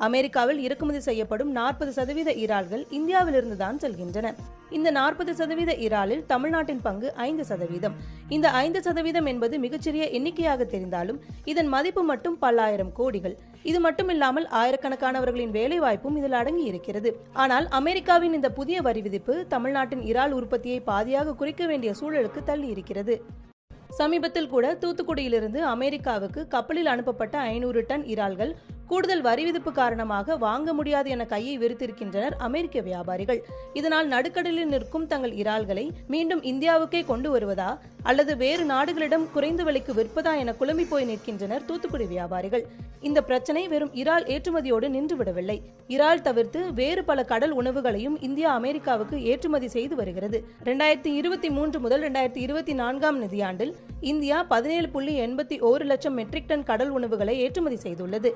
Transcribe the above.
அமெரிக்காவில் இறக்குமதி செய்யப்படும் 40% இறால்கள் இந்தியாவிலிருந்து தான் செல்கின்றன. இந்த 40% இறாலில் தமிழ்நாட்டின் பங்கு 5%. இந்த 5% என்பது மிகச்சிறிய எண்ணிக்கையாக தெரிந்தாலும் இதன் மதிப்பு மட்டும் பல்லாயிரம் கோடிகள். இது மட்டுமில்லாமல் ஆயிரக்கணக்கானவர்களின் வேலைவாய்ப்பும் இதில் அடங்கி இருக்கிறது. ஆனால் அமெரிக்காவின் இந்த புதிய வரி விதிப்பு தமிழ்நாட்டின் இறால் உற்பத்தியை பாதியாக குறைக்க வேண்டிய சூழலுக்கு தள்ளி இருக்கிறது. சமீபத்தில் கூட தூத்துக்குடியிலிருந்து அமெரிக்காவுக்கு கப்பலில் அனுப்பப்பட்ட 500 டன் இறால்கள் கூடுதல் வரி விதிப்பு காரணமாக வாங்க முடியாது என கையை விரித்திருக்கின்றனர் அமெரிக்க வியாபாரிகள். இதனால் நடுக்கடலில் நிற்கும் தங்கள் இறால்களை மீண்டும் இந்தியாவுக்கே கொண்டு வருவதா அல்லது வேறு நாடுகளிடம் குறைந்த விலைக்கு விற்பதா என குழம்பி போய் நிற்கின்றனர் தூத்துக்குடி வியாபாரிகள். இந்த பிரச்சனை வெறும் இறால் ஏற்றுமதியோடு நின்றுவிடவில்லை. இறால் தவிர்த்து வேறு பல கடல் உணவுகளையும் இந்தியா அமெரிக்காவுக்கு ஏற்றுமதி செய்து வருகிறது. 2023 முதல் 2024 நிதியாண்டில் இந்தியா 17.81 லட்சம் மெட்ரிக் டன் கடல் உணவுகளை ஏற்றுமதி செய்துள்ளது.